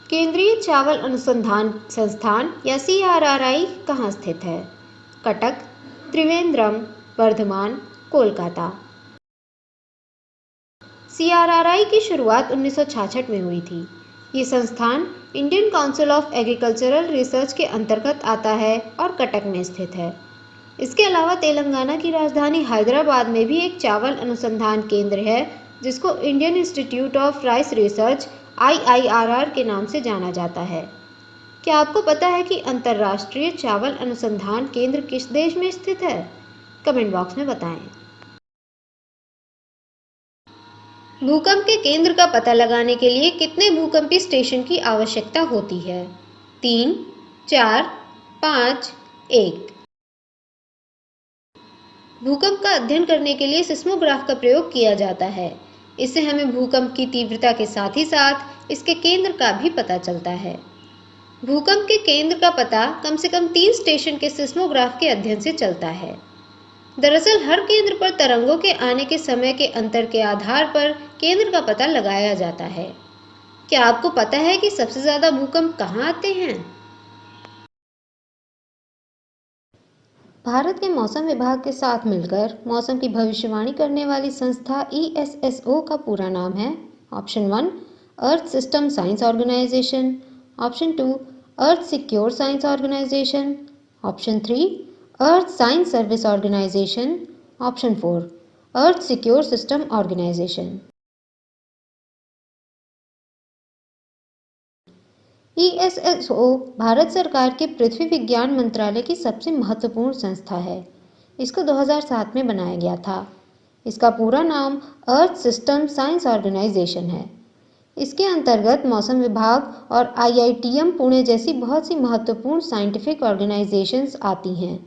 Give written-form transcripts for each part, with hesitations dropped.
केंद्रीय चावल अनुसंधान संस्थान या CRRI कहाँ स्थित है? कटक, त्रिवेंद्रम, वर्धमान, कोलकाता। CRRI की शुरुआत 1966 में हुई थी। ये संस्थान Indian council of agricultural research के अंतर्गत आता है और कटक में स्थित है। इसके अलावा तेलंगाना की राजधानी हैदराबाद में भी एक चावल अनुसंधान केंद्र है, जिसको Indian institute of rice research IIRR के नाम से जाना जाता है। क्या आपको पता है कि अंतर्राष्ट्रीय चावल अनुसंधान केंद्र किस देश में स्थित है? कमेंट बॉक्स में बताएं। भूकंप के केंद्र का पता लगाने के लिए कितने भूकंपी स्टेशन की आवश्यकता होती है? 3, 4, 5, 1। भूकंप का अध्ययन करने के लिए सिस्मोग्राफ का प्रयोग किया जाता है। इससे हमें भूकंप की तीव्रता के साथ ही साथ इसके केंद्र का भी पता चलता है। भूकंप के केंद्र का पता कम से कम 3 स्टेशन के सिस्मोग्राफ के अध्ययन से चलता है। दरअसल हर केंद्र पर तरंगों के आने के समय के अंतर के आधार पर केंद्र का पता लगाया जाता है। क्या आपको पता है कि सबसे ज्यादा भूकंप कहाँ आते हैं? भारत के मौसम विभाग के साथ मिलकर मौसम की भविष्यवाणी करने वाली संस्था ESSO का पूरा नाम है। Option 1 earth system science organisation, option 2 earth secure science organisation, option 3 earth science service organisation, option 4 earth secure system organisation. ESSO Bharat सरकार के पृथ्वी विज्ञान मंत्रालय की सबसे महत्वपूर्ण संस्था है। इसको 2007 में बनाया गया था। इसका पूरा नाम अर्थ सिस्टम साइंस ऑर्गेनाइजेशन है। इसके अंतर्गत मौसम विभाग और IITM पुणे जैसी बहुत सी महत्वपूर्ण साइंटिफिक ऑर्गेनाइजेशंस आती हैं।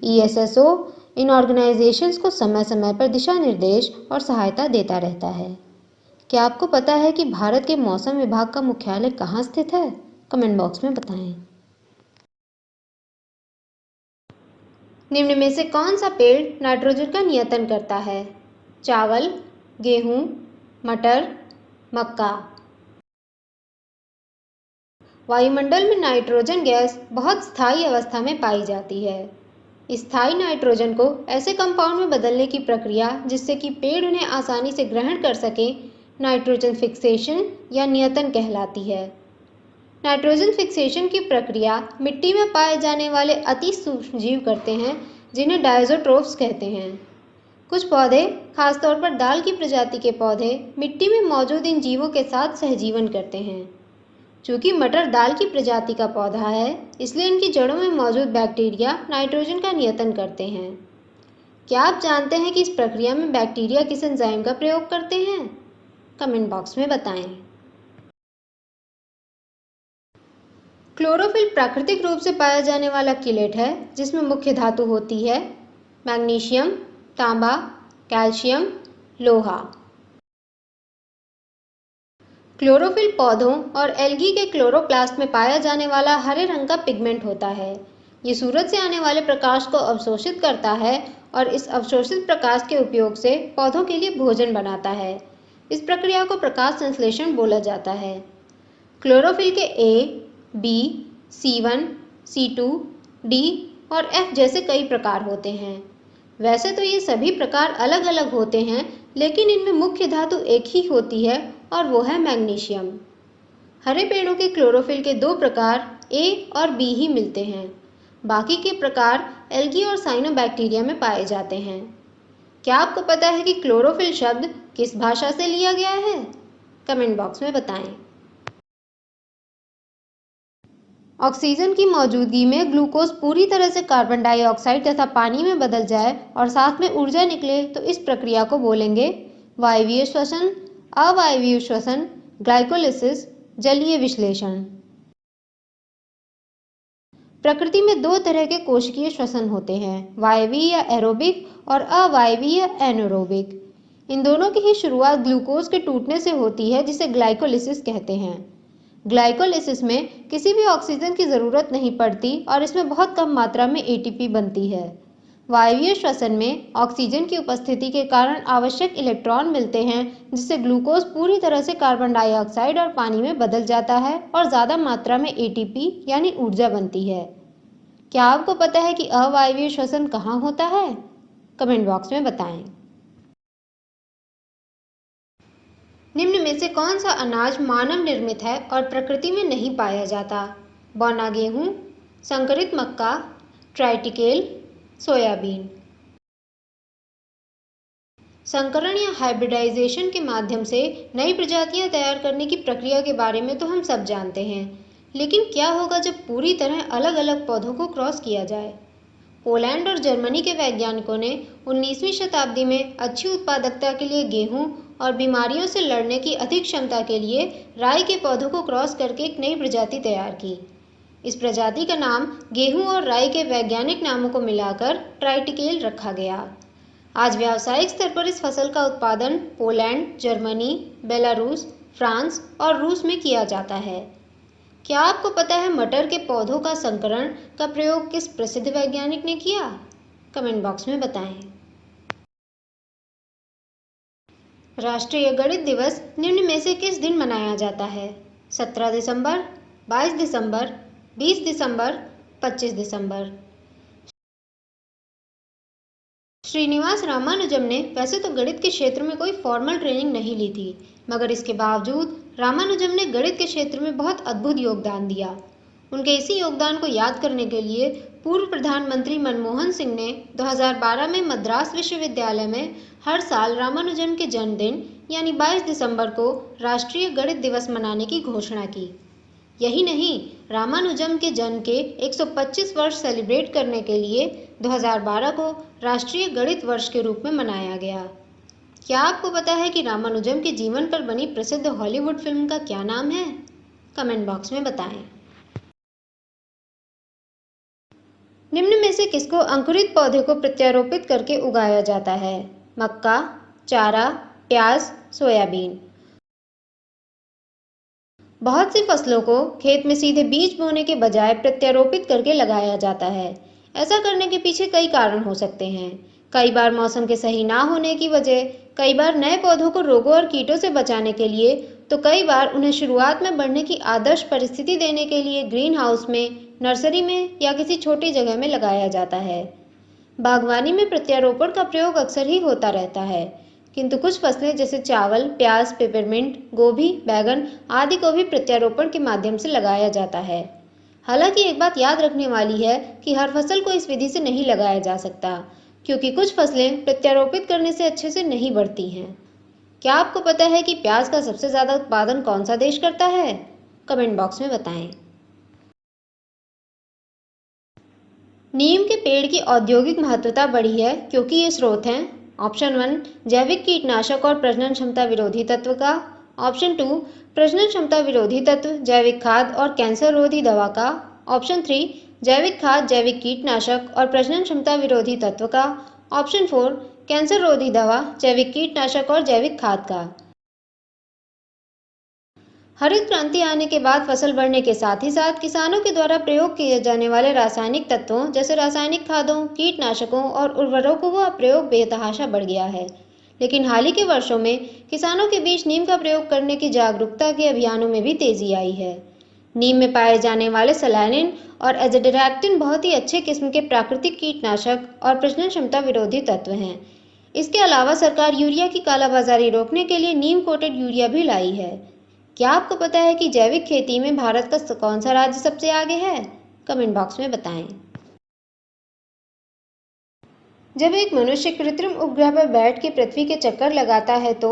ESSO इन ऑर्गेनाइजेशंस को समय समय पर दिशा निर्देश और सहायता देता रहता है। क्या आपको पता है कि भारत के मौसम विभाग का मुख्यालय कहाँ स्थित है? कमेंट बॉक्स में बताएं। निम्न में से कौन सा पेड़ नाइट्रोजन का नियतन करता है? चावल, गेहूं, मटर, मक्का। वायुमंडल में नाइट्रोजन गैस बहुत स्थायी अवस्था में पाई जाती है। स्थायी नाइट्रोजन को ऐसे कंपाउंड में बदलने की प्रक्रिया जिससे कि पेड़ उन्हें आसानी से ग्रहण कर सके, नाइट्रोजन फिक्सेशन या नियतन कहलाती है। नाइट्रोजन फिक्सेशन की प्रक्रिया मिट्टी में पाए जाने वाले अति सूक्ष्म जीव करते हैं, जिन्हें डायज़ोट्रोफ्स कहते हैं। कुछ पौधे, खासतौर पर दाल की प्रजाति के पौधे, मिट्टी में मौजूद इन जीवों के साथ सहजीवन करते हैं। चूंकि मटर दाल की प्रजाति का पौधा है, इसलिए इनकी जड़ों में मौजूद बैक्टीरिया नाइट्रोजन का नियतन करते हैं। क्या आप जानते हैं कि इस प्रक्रिया में बैक्टीरिया किस एंजाइम का प्रयोग करते हैं? कमेंट बॉक्स में बताएं। क्लोरोफिल प्राकृतिक रूप से पाया जाने वाला किलेट है, जिसमें मुख्य धातु होती है मैग्नीशियम, तांबा, कैल्शियम, लोहा। क्लोरोफिल पौधों और एल्गी के क्लोरोप्लास्ट में पाया जाने वाला हरे रंग का पिगमेंट होता है। ये सूरज से आने वाले प्रकाश को अवशोषित करता है और इस अवशोषित प्रकाश के उपयोग से पौधों के लिए भोजन बनाता है। इस प्रक्रिया को प्रकाश संश्लेषण बोला जाता है। क्लोरोफिल के A, B, C1, C2, D और F जैसे कई प्रकार होते हैं। वैसे तो ये सभी प्रकार अलग अलग होते हैं, लेकिन इनमें मुख्य धातु एक ही होती है और वो है मैग्नीशियम। हरे पेड़ों के क्लोरोफिल के 2 प्रकार A और B ही मिलते हैं। बाकी के प्रकार एल्गी और साइनोबैक्टीरिया में पाए जाते हैं। क्या आपको पता है कि क्लोरोफिल शब्द किस भाषा से लिया गया है? कमेंट बॉक्स में बताएं। ऑक्सीजन की मौजूदगी में ग्लूकोज पूरी तरह से कार्बन डाइऑक्साइड तथा पानी में बदल जाए और साथ में ऊर्जा निकले तो इस प्रक्रिया को बोलेंगे वायवीय श्वसन, अवायवीय श्वसन, ग्लाइकोलिसिस, जलीय विश्लेषण। प्रकृति में 2 तरह के कोशिकीय श्वसन होते हैं, वायवीय या एरोबिक और अवायवीय एनारोबिक। इन दोनों की ही शुरुआत ग्लूकोज के टूटने से होती है, जिसे ग्लाइकोलिसिस कहते हैं। ग्लाइकोलिसिस में किसी भी ऑक्सीजन की ज़रूरत नहीं पड़ती और इसमें बहुत कम मात्रा में ATP बनती है। वायवीय श्वसन में ऑक्सीजन की उपस्थिति के कारण आवश्यक इलेक्ट्रॉन मिलते हैं, जिससे ग्लूकोज पूरी तरह से कार्बन डाइऑक्साइड और पानी में बदल जाता है और ज़्यादा मात्रा में एटीपी यानी ऊर्जा बनती है। क्या आपको पता है कि अवायवीय श्वसन कहाँ होता है? कमेंट बॉक्स में बताएं। निम्न में से कौन सा अनाज मानव निर्मित है और प्रकृति में नहीं पाया जाता? बौना गेहूं, संकरित मक्का, ट्राइटिकेल, सोयाबीन। संकरण या हाइब्रिडाइजेशन के माध्यम से नई प्रजातियां तैयार करने की प्रक्रिया के बारे में तो हम सब जानते हैं, लेकिन क्या होगा जब पूरी तरह अलग अलग पौधों को क्रॉस किया जाए? पोलैंड और जर्मनी के वैज्ञानिकों ने 19वीं शताब्दी में अच्छी उत्पादकता के लिए गेहूं और बीमारियों से लड़ने की अधिक क्षमता के लिए राई के पौधों को क्रॉस करके एक नई प्रजाति तैयार की। इस प्रजाति का नाम गेहूं और राई के वैज्ञानिक नामों को मिलाकर ट्राइटिकेल रखा गया। आज व्यावसायिक स्तर पर इस फसल का उत्पादन पोलैंड, जर्मनी, बेलारूस, फ्रांस और रूस में किया जाता है। क्या आपको पता है मटर के पौधों का संकरण का प्रयोग किस प्रसिद्ध वैज्ञानिक ने किया? कमेंट बॉक्स में बताएं। राष्ट्रीय गणित दिवस निम्न में से किस दिन मनाया जाता है? 17 दिसंबर, 22 दिसंबर, 20 दिसंबर, 25 दिसंबर। श्रीनिवास रामानुजम ने वैसे तो गणित के क्षेत्र में कोई फॉर्मल ट्रेनिंग नहीं ली थी, मगर इसके बावजूद रामानुजम ने गणित के क्षेत्र में बहुत अद्भुत योगदान दिया। उनके इसी योगदान को याद करने के लिए पूर्व प्रधानमंत्री मनमोहन सिंह ने 2012 में मद्रास विश्वविद्यालय में हर साल रामानुजन के जन्मदिन यानी 22 दिसंबर को राष्ट्रीय गणित दिवस मनाने की घोषणा की। यही नहीं, रामानुजम के जन्म के 125 वर्ष सेलिब्रेट करने के लिए 2012 को राष्ट्रीय गणित वर्ष के रूप में मनाया गया। क्या आपको पता है कि रामानुजम के जीवन पर बनी प्रसिद्ध हॉलीवुड फिल्म का क्या नाम है? कमेंट बॉक्स में बताएं। निम्न में से किसको अंकुरित पौधे को प्रत्यारोपित करके उगाया जाता है? मक्का, चारा, प्याज, सोयाबीन। बहुत सी फसलों को खेत में सीधे बीज बोने के बजाय प्रत्यारोपित करके लगाया जाता है। ऐसा करने के पीछे कई कारण हो सकते हैं। कई बार मौसम के सही ना होने की वजह, कई बार नए पौधों को रोगों और कीटों से बचाने के लिए, तो कई बार उन्हें शुरुआत में बढ़ने की आदर्श परिस्थिति देने के लिए ग्रीन हाउस में, नर्सरी में या किसी छोटी जगह में लगाया जाता है। बागवानी में प्रत्यारोपण का प्रयोग अक्सर ही होता रहता है, किंतु कुछ फसलें जैसे चावल, प्याज, पेपरमिंट, गोभी, बैगन आदि को भी प्रत्यारोपण के माध्यम से लगाया जाता है। हालांकि एक बात याद रखने वाली है कि हर फसल को इस विधि से नहीं लगाया जा सकता, क्योंकि कुछ फसलें प्रत्यारोपित करने से अच्छे से नहीं बढ़ती हैं। क्या आपको पता है कि प्याज का सबसे ज़्यादा उत्पादन कौन सा देश करता है? कमेंट बॉक्स में बताएं। नीम के पेड़ की औद्योगिक महत्वता बढ़ी है क्योंकि ये स्रोत हैं: ऑप्शन 1 जैविक कीटनाशक और प्रजनन क्षमता विरोधी तत्व का, ऑप्शन 2 प्रजनन क्षमता विरोधी तत्व, जैविक खाद और कैंसर रोधी दवा का, ऑप्शन 3 जैविक खाद, जैविक कीटनाशक और प्रजनन क्षमता विरोधी तत्व का, ऑप्शन 4 कैंसर रोधी दवा, जैविक कीटनाशक और जैविक खाद का। हरित क्रांति आने के बाद फसल बढ़ने के साथ ही साथ किसानों के द्वारा प्रयोग किए जाने वाले रासायनिक तत्वों जैसे रासायनिक खादों, कीटनाशकों और उर्वरकों का प्रयोग बेतहाशा बढ़ गया है। लेकिन हाल ही के वर्षों में किसानों के बीच नीम का प्रयोग करने की जागरूकता के अभियानों में भी तेजी आई है। नीम में पाए जाने वाले सलानिन और एज़ोडिरेक्टिन बहुत ही अच्छे किस्म के प्राकृतिक कीटनाशक और प्रजनन क्षमता विरोधी तत्व हैं। इसके अलावा सरकार यूरिया की कालाबाजारी रोकने के लिए नीम कोटेड यूरिया भी लाई है। क्या आपको पता है कि जैविक खेती में भारत का कौन सा राज्य सबसे आगे है? कमेंट बॉक्स में बताएं। जब एक मनुष्य कृत्रिम उपग्रह पर बैठ के पृथ्वी के चक्कर लगाता है तो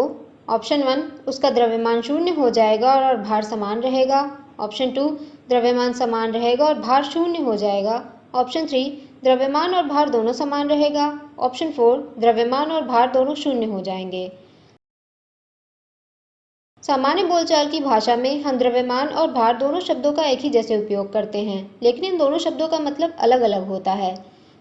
ऑप्शन 1 उसका द्रव्यमान शून्य हो जाएगा और भार समान रहेगा, ऑप्शन 2 द्रव्यमान समान रहेगा और भार शून्य हो जाएगा, ऑप्शन 3 द्रव्यमान और भार दोनों समान रहेगा, ऑप्शन 4 द्रव्यमान और भार दोनों शून्य हो जाएंगे। सामान्य बोलचाल की भाषा में हम द्रव्यमान और भार दोनों शब्दों का एक ही जैसे उपयोग करते हैं, लेकिन इन दोनों शब्दों का मतलब अलग अलग होता है।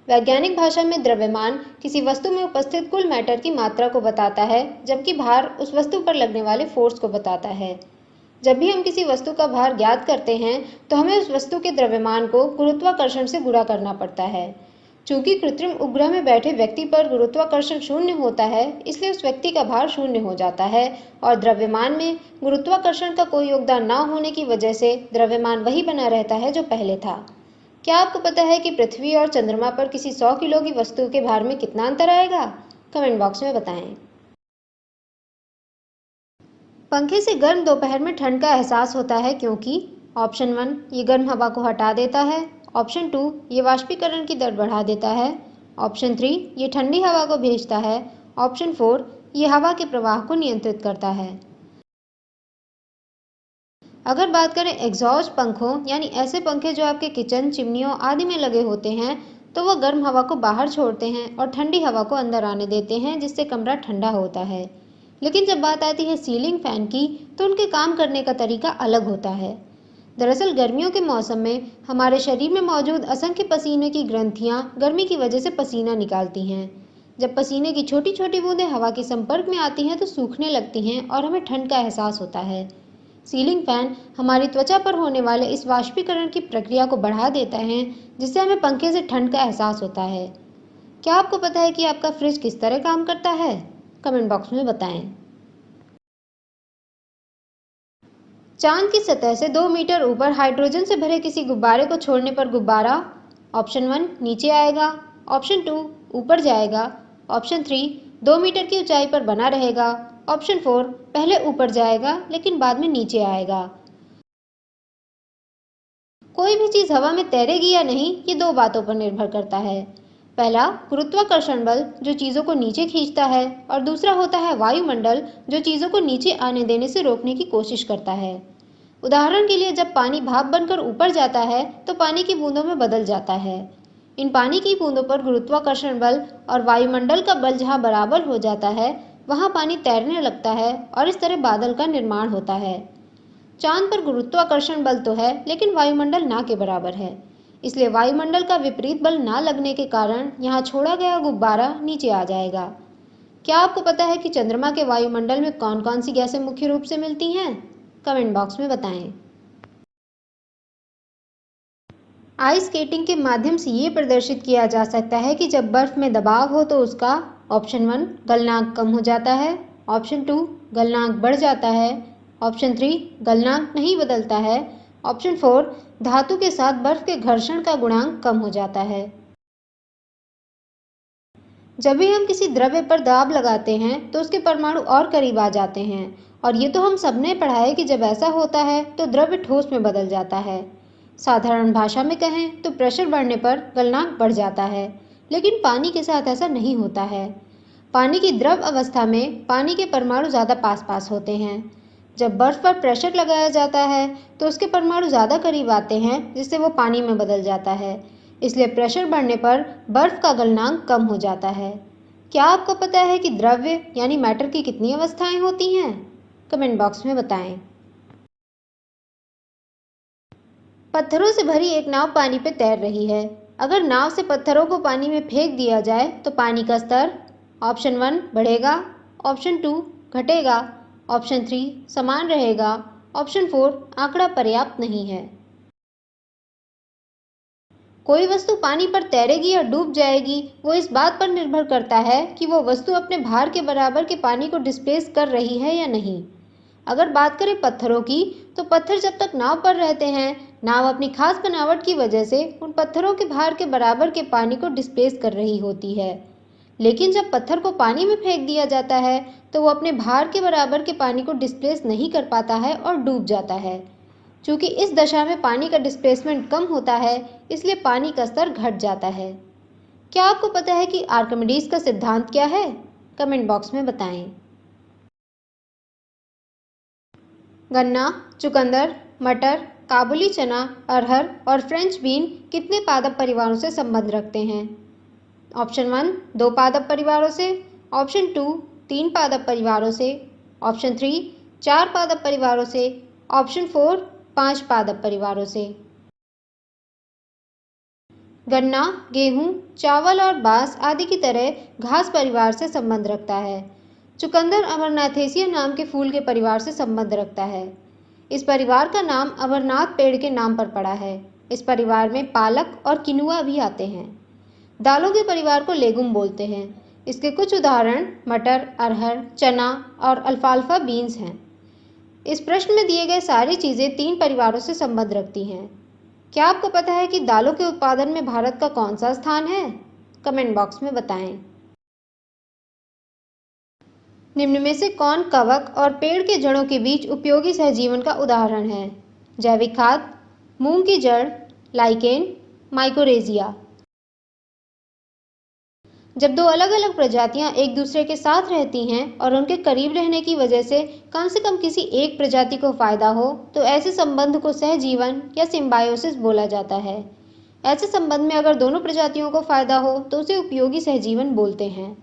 वैज्ञानिक भाषा में द्रव्यमान किसी वस्तु में उपस्थित कुल मैटर की मात्रा को बताता है, जबकि भार उस वस्तु पर लगने वाले फोर्स को बताता है। जब भी हम किसी वस्तु का भार ज्ञात करते हैं तो हमें उस वस्तु के द्रव्यमान को गुरुत्वाकर्षण से गुणा करना पड़ता है। चूंकि कृत्रिम उपग्रह में बैठे व्यक्ति पर गुरुत्वाकर्षण शून्य होता है, इसलिए उस व्यक्ति का भार शून्य हो जाता है और द्रव्यमान में गुरुत्वाकर्षण का कोई योगदान न होने की वजह से द्रव्यमान वही बना रहता है जो पहले था। क्या आपको पता है कि पृथ्वी और चंद्रमा पर किसी 100 किलो की वस्तु के भार में कितना अंतर आएगा? कमेंट बॉक्स में बताएं। पंखे से गर्म दोपहर में ठंड का एहसास होता है क्योंकि ऑप्शन 1 ये गर्म हवा को हटा देता है, ऑप्शन 2 ये वाष्पीकरण की दर बढ़ा देता है, ऑप्शन 3 ये ठंडी हवा को भेजता है, ऑप्शन 4 ये हवा के प्रवाह को नियंत्रित करता है। अगर बात करें एग्जॉस्ट पंखों यानी ऐसे पंखे जो आपके किचन, चिमनियों आदि में लगे होते हैं, तो वह गर्म हवा को बाहर छोड़ते हैं और ठंडी हवा को अंदर आने देते हैं, जिससे कमरा ठंडा होता है। लेकिन जब बात आती है सीलिंग फैन की, तो उनके काम करने का तरीका अलग होता है। दरअसल गर्मियों के मौसम में हमारे शरीर में मौजूद असंख्य पसीने की ग्रंथियां गर्मी की वजह से पसीना निकालती हैं। जब पसीने की छोटी छोटी बूंदें हवा के संपर्क में आती हैं तो सूखने लगती हैं और हमें ठंड का एहसास होता है। सीलिंग फैन हमारी त्वचा पर होने वाले इस वाष्पीकरण की प्रक्रिया को बढ़ा देता है, जिससे हमें पंखे से ठंड का एहसास होता है। क्या आपको पता है कि आपका फ्रिज किस तरह काम करता है? कमेंट बॉक्स में बताएं। चांद की सतह से 2 मीटर ऊपर हाइड्रोजन से भरे किसी गुब्बारे को छोड़ने पर गुब्बारा ऑप्शन 1 नीचे आएगा, ऑप्शन 2 ऊपर जाएगा, ऑप्शन 3 2 मीटर की ऊंचाई पर बना रहेगा, ऑप्शन 4 पहले ऊपर जाएगा लेकिन बाद में नीचे आएगा। कोई भी चीज हवा में तैरेगी या नहीं, ये 2 बातों पर निर्भर करता है। पहला गुरुत्वाकर्षण बल जो चीजों को नीचे खींचता है, और दूसरा होता है वायुमंडल जो चीजों को नीचे आने देने से रोकने की कोशिश करता है। उदाहरण के लिए जब पानी भाप बनकर ऊपर जाता है तो पानी की बूंदों में बदल जाता है। इन पानी की बूंदों पर गुरुत्वाकर्षण बल और वायुमंडल का बल जहां बराबर हो जाता है, वहां पानी तैरने लगता है और इस तरह बादल का निर्माण होता है। चांद पर गुरुत्वाकर्षण बल तो है, लेकिन वायुमंडल ना के बराबर है। इसलिए वायुमंडल का विपरीत बल ना लगने के कारण यहाँ छोड़ा गया गुब्बारा नीचे आ जाएगा। क्या आपको पता है कि चंद्रमा के वायुमंडल में कौन कौन सी गैसें मुख्य रूप से मिलती हैं? कमेंट बॉक्स में बताएं। आइस स्केटिंग के माध्यम से ये प्रदर्शित किया जा सकता है कि जब बर्फ में दबाव हो तो उसका ऑप्शन 1 गलनांक कम हो जाता है, ऑप्शन 2 गलनांक बढ़ जाता है, ऑप्शन 3 गलनांक नहीं बदलता है, ऑप्शन 4 धातु के साथ बर्फ के घर्षण का गुणांक कम हो जाता है। जब भी हम किसी द्रव्य पर दाब लगाते हैं तो उसके परमाणु और करीब आ जाते हैं, और ये तो हम सबने पढ़ा है कि जब ऐसा होता है तो द्रव्य ठोस में बदल जाता है। साधारण भाषा में कहें तो प्रेशर बढ़ने पर गलनांक बढ़ जाता है, लेकिन पानी के साथ ऐसा नहीं होता है। पानी की द्रव अवस्था में पानी के परमाणु ज़्यादा पास पास होते हैं। जब बर्फ पर प्रेशर लगाया जाता है तो उसके परमाणु ज़्यादा करीब आते हैं, जिससे वो पानी में बदल जाता है। इसलिए प्रेशर बढ़ने पर बर्फ का गलनांक कम हो जाता है। क्या आपको पता है कि द्रव्य यानी मैटर की कितनी अवस्थाएं होती हैं? कमेंट बॉक्स में बताएं। पत्थरों से भरी एक नाव पानी पे तैर रही है। अगर नाव से पत्थरों को पानी में फेंक दिया जाए तो पानी का स्तर ऑप्शन 1 बढ़ेगा, ऑप्शन 2 घटेगा, ऑप्शन 3 समान रहेगा, ऑप्शन 4 आंकड़ा पर्याप्त नहीं है। कोई वस्तु पानी पर तैरेगी या डूब जाएगी, वो इस बात पर निर्भर करता है कि वो वस्तु अपने भार के बराबर के पानी को डिस्प्लेस कर रही है या नहीं। अगर बात करें पत्थरों की, तो पत्थर जब तक नाव पर रहते हैं, नाव अपनी खास बनावट की वजह से उन पत्थरों के भार के बराबर के पानी को डिस्प्लेस कर रही होती है। लेकिन जब पत्थर को पानी में फेंक दिया जाता है तो वो अपने भार के बराबर के पानी को डिस्प्लेस नहीं कर पाता है और डूब जाता है। चूंकि इस दशा में पानी का डिस्प्लेसमेंट कम होता है, इसलिए पानी का स्तर घट जाता है। क्या आपको पता है कि आर्किमिडीज का सिद्धांत क्या है? कमेंट बॉक्स में बताएं। गन्ना, चुकंदर, मटर, काबुली चना, अरहर और फ्रेंच बीन कितने पादप परिवारों से संबंध रखते हैं? ऑप्शन 1 2 पादप परिवारों से, ऑप्शन 2 3 पादप परिवारों से, ऑप्शन 3 4 पादप परिवारों से, ऑप्शन 4 5 पादप परिवारों से। गन्ना, गेहूं, चावल और बांस आदि की तरह घास परिवार से संबंध रखता है। चुकंदर अमरनाथेसिया नाम के फूल के परिवार से संबंध रखता है। इस परिवार का नाम अमरनाथ पेड़ के नाम पर पड़ा है। इस परिवार में पालक और किनुआ भी आते हैं। दालों के परिवार को लेगुम बोलते हैं। इसके कुछ उदाहरण मटर, अरहर, चना और अल्फाल्फा बीन्स हैं। इस प्रश्न में दिए गए सारी चीज़ें 3 परिवारों से संबंध रखती हैं। क्या आपको पता है कि दालों के उत्पादन में भारत का कौन सा स्थान है? कमेंट बॉक्स में बताएं। निम्न में से कौन कवक और पेड़ के जड़ों के बीच उपयोगी सहजीवन का उदाहरण है? जैविक खाद, मूंग की जड़, लाइकेन, माइकोरेजिया। जब 2 अलग-अलग प्रजातियां एक दूसरे के साथ रहती हैं और उनके करीब रहने की वजह से कम किसी एक प्रजाति को फायदा हो, तो ऐसे संबंध को सहजीवन या सिम्बायोसिस बोला जाता है। ऐसे संबंध में अगर दोनों प्रजातियों को फायदा हो तो उसे उपयोगी सहजीवन बोलते हैं।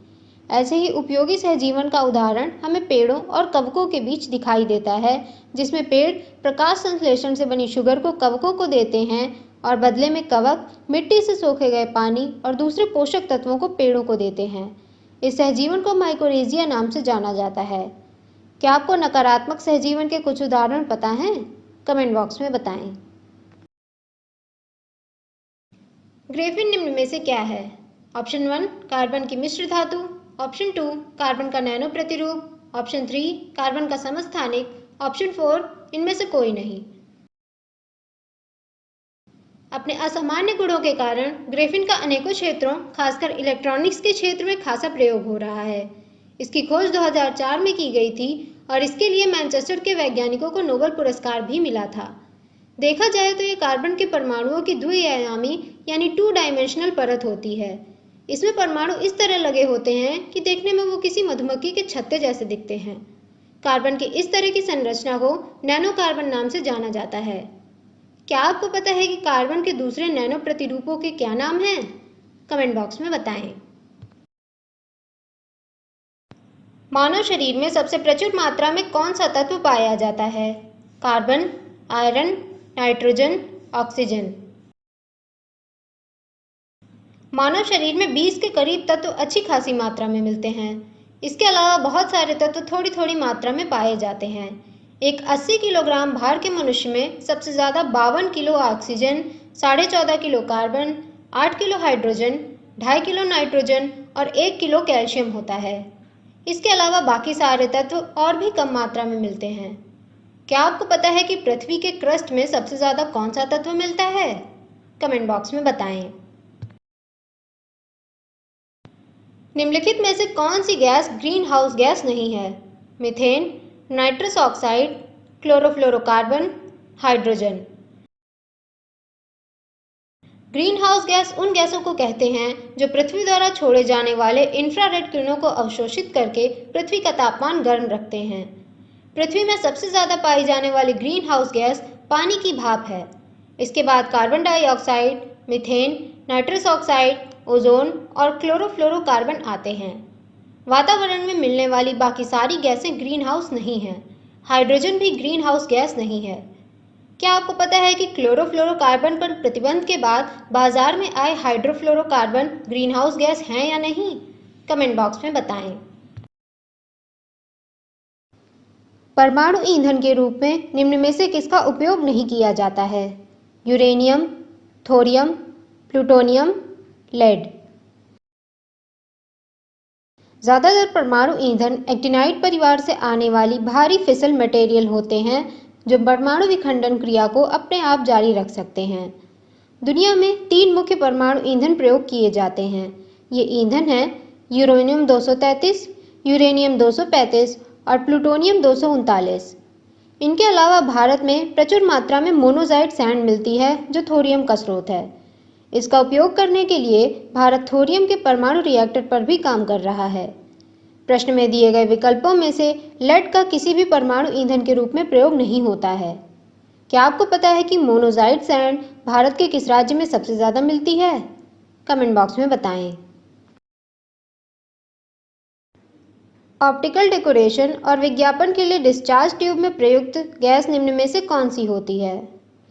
ऐसे ही उपयोगी सहजीवन का उदाहरण हमें पेड़ों और कवकों के बीच दिखाई देता है, जिसमें पेड़ प्रकाश संश्लेषण से बनी शुगर को कवकों को देते हैं और बदले में कवक मिट्टी से सोखे गए पानी और दूसरे पोषक तत्वों को पेड़ों को देते हैं। इस सहजीवन को माइकोरेजिया नाम से जाना जाता है। क्या आपको नकारात्मक सहजीवन के कुछ उदाहरण पता हैं? कमेंट बॉक्स में बताएं। ग्रेफिन निम्न में से क्या है? ऑप्शन 1 कार्बन की मिश्र धातु, ऑप्शन 2 कार्बन का नैनो प्रतिरूप, ऑप्शन 3 कार्बन का समस्थानिक, ऑप्शन 4 इनमें से कोई नहीं। अपने असामान्य गुणों के कारण ग्रेफिन का अनेकों क्षेत्रों, खासकर इलेक्ट्रॉनिक्स के क्षेत्र में खासा प्रयोग हो रहा है। इसकी खोज 2004 में की गई थी और इसके लिए मैनचेस्टर के वैज्ञानिकों को नोबेल पुरस्कार भी मिला था। देखा जाए तो ये कार्बन के परमाणुओं की द्विआयामी यानी 2 डायमेंशनल परत होती है। इसमें परमाणु इस तरह लगे होते हैं कि देखने में वो किसी मधुमक्खी के छत्ते जैसे दिखते हैं। कार्बन की इस तरह की संरचना को नैनो कार्बन नाम से जाना जाता है। क्या आपको पता है कि कार्बन के दूसरे नैनो प्रतिरूपों के क्या नाम हैं? कमेंट बॉक्स में बताएं। मानव शरीर में सबसे प्रचुर मात्रा में कौन सा तत्व पाया जाता है? Carbon, iron, nitrogen, oxygen. मानव शरीर में 20 के करीब तत्व अच्छी खासी मात्रा में मिलते हैं। इसके अलावा बहुत सारे तत्व थोड़ी थोड़ी मात्रा में पाए जाते हैं। एक 80 किलोग्राम भार के मनुष्य में सबसे ज़्यादा 52 kilo oxygen, 14.5 kilo carbon, 8 kilo hydrogen, 2.5 kilo nitrogen और 1 किलो कैल्शियम होता है। इसके अलावा बाकी सारे तत्व और भी कम मात्रा में मिलते हैं। क्या आपको पता है कि पृथ्वी के क्रस्ट में सबसे ज़्यादा कौन सा तत्व मिलता है? कमेंट बॉक्स में बताएं। निम्नलिखित में से कौन सी गैस ग्रीन हाउस गैस नहीं है? Methane, nitrous oxide, chlorofluorocarbon, hydrogen. Green house gas उन गैसों को कहते हैं जो पृथ्वी द्वारा छोड़े जाने वाले इंफ्रारेड किरणों को अवशोषित करके पृथ्वी का तापमान गर्म रखते हैं। पृथ्वी में सबसे ज़्यादा पाई जाने वाली ग्रीन हाउस गैस पानी की भाप है। इसके बाद carbon dioxide, methane, nitrous oxide, ozone और क्लोरोफ्लोरोकार्बन आते हैं। वातावरण में मिलने वाली बाकी सारी गैसें ग्रीन हाउस नहीं हैं। हाइड्रोजन भी ग्रीन हाउस गैस नहीं है। क्या आपको पता है कि क्लोरोफ्लोरोकार्बन पर प्रतिबंध के बाद बाजार में आए हाइड्रोफ्लोरोकार्बन ग्रीन हाउस गैस हैं या नहीं? कमेंट बॉक्स में बताएं। परमाणु ईंधन के रूप में निम्न में से किसका उपयोग नहीं किया जाता है? Uranium, thorium, plutonium, lead. ज़्यादातर परमाणु ईंधन एक्टिनाइड परिवार से आने वाली भारी फिसल मटेरियल होते हैं जो परमाणु विखंडन क्रिया को अपने आप जारी रख सकते हैं। दुनिया में 3 मुख्य परमाणु ईंधन प्रयोग किए जाते हैं। ये ईंधन हैं यूरेनियम 233, यूरेनियम 235 और प्लूटोनियम 239। इनके अलावा भारत में प्रचुर मात्रा में मोनोजाइट सैंड मिलती है जो थोरियम का स्रोत है। इसका उपयोग करने के लिए भारत थोरियम के परमाणु रिएक्टर पर भी काम कर रहा है। प्रश्न में दिए गए विकल्पों में से लेड का किसी भी परमाणु ईंधन के रूप में प्रयोग नहीं होता है। क्या आपको पता है कि मोनोजाइट सैंड भारत के किस राज्य में सबसे ज़्यादा मिलती है? कमेंट बॉक्स में बताएं। ऑप्टिकल डेकोरेशन और विज्ञापन के लिए डिस्चार्ज ट्यूब में प्रयुक्त गैस निम्न में से कौन सी होती है?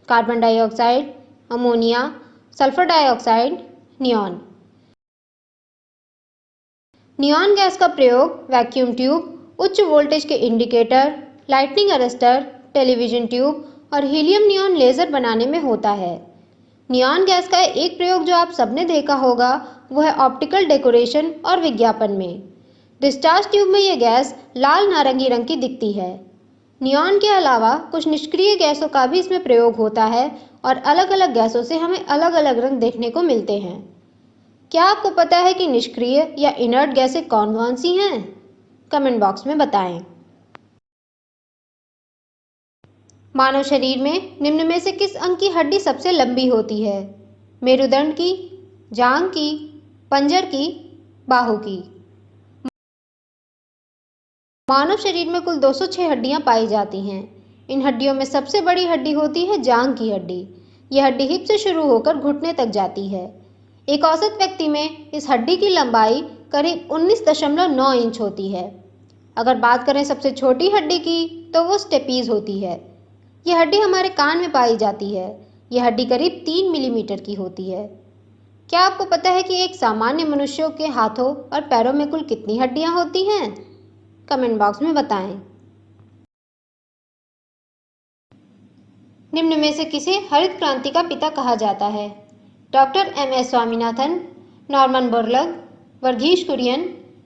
Carbon dioxide, ammonia, sulphur dioxide, neon. Neon gas का प्रयोग वैक्यूम ट्यूब, उच्च वोल्टेज के indicator, lightning arrester, television tube और हीलियम नियॉन लेज़र बनाने में होता है। नियॉन गैस का एक प्रयोग जो आप सबने देखा होगा वो है ऑप्टिकल डेकोरेशन और विज्ञापन में। डिस्चार्ज ट्यूब में यह गैस लाल नारंगी रंग की दिखती है। नियॉन के अलावा कुछ निष्क्रिय गैसों का भी इसमें प्रयोग होता है और अलग अलग गैसों से हमें अलग अलग रंग देखने को मिलते हैं। क्या आपको पता है कि निष्क्रिय या इनर्ट गैसें कौन कौन सी हैं? कमेंट बॉक्स में बताएं। मानव शरीर में निम्न में से किस अंग की हड्डी सबसे लंबी होती है? मेरुदंड की, जांघ की, पंजर की, बाहु की? मानव शरीर में कुल 206 हड्डियां पाई जाती हैं। इन हड्डियों में सबसे बड़ी हड्डी होती है जांघ की हड्डी। यह हड्डी हिप से शुरू होकर घुटने तक जाती है। एक औसत व्यक्ति में इस हड्डी की लंबाई करीब 19.9 इंच होती है। अगर बात करें सबसे छोटी हड्डी की तो वो स्टेपीज होती है। यह हड्डी हमारे कान में पाई जाती है। यह हड्डी करीब 3 मिलीमीटर की होती है। क्या आपको पता है कि एक सामान्य मनुष्यों के हाथों और पैरों में कुल कितनी हड्डियां होती हैं? कमेंट बॉक्स में बताएं। निम्न में से किसे हरित क्रांति का पिता कहा जाता है? Doctor M S. Swaminathan, Norman Borlaug, Verghese Kurien,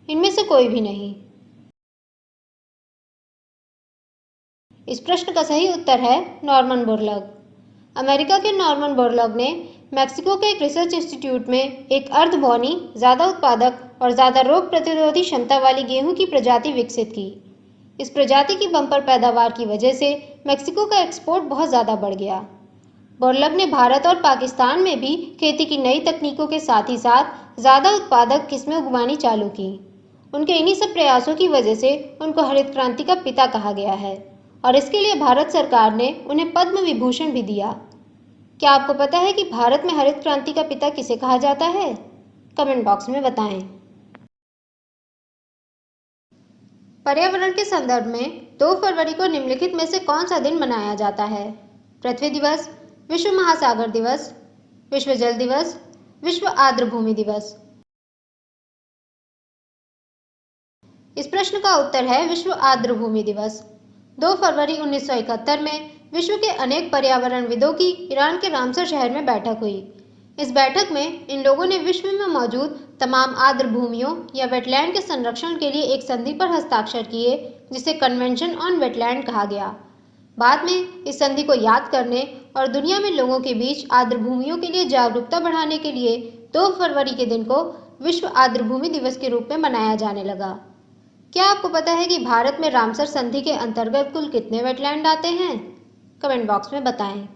इनमें से कोई भी नहीं। इस प्रश्न का सही उत्तर है नॉर्मन बोरलग। अमेरिका के नॉर्मन बोरलग ने मैक्सिको के एक रिसर्च इंस्टीट्यूट में एक अर्धबौनी, ज़्यादा उत्पादक और ज़्यादा रोग प्रतिरोधी क्षमता वाली गेहूं की प्रजाति विकसित की। इस प्रजाति की बम्पर पैदावार की वजह से मैक्सिको का एक्सपोर्ट बहुत ज़्यादा बढ़ गया। बोरलग ने भारत और पाकिस्तान में भी खेती की नई तकनीकों के साथ ही साथ ज़्यादा उत्पादक किस्में उगवानी चालू की। उनके इन्हीं सब प्रयासों की वजह से उनको हरित क्रांति का पिता कहा गया है और इसके लिए भारत सरकार ने उन्हें पद्म विभूषण भी दिया। क्या आपको पता है कि भारत में हरित क्रांति का पिता किसे कहा जाता है? कमेंट बॉक्स में बताएं। पर्यावरण के संदर्भ में 2 फरवरी को निम्नलिखित में से कौन सा दिन मनाया जाता है? पृथ्वी दिवस, विश्व महासागर दिवस, विश्व जल दिवस, विश्व आर्द्र भूमि दिवस? इस प्रश्न का उत्तर है विश्व आर्द्र भूमि दिवस। 2 फरवरी 1971 में विश्व के अनेक पर्यावरणविदों की ईरान के रामसर शहर में बैठक हुई। इस बैठक में इन लोगों ने विश्व में मौजूद तमाम आर्द्र भूमियों या वेटलैंड के संरक्षण के लिए एक संधि पर हस्ताक्षर किए जिसे कन्वेंशन ऑन वेटलैंड कहा गया। बाद में इस संधि को याद करने और दुनिया में लोगों के बीच आर्द्र भूमियों के लिए जागरूकता बढ़ाने के लिए 2 फरवरी के दिन को विश्व आर्द्र भूमि दिवस के रूप में मनाया जाने लगा। क्या आपको पता है कि भारत में रामसर संधि के अंतर्गत कुल कितने वेटलैंड आते हैं? कमेंट बॉक्स में बताएं।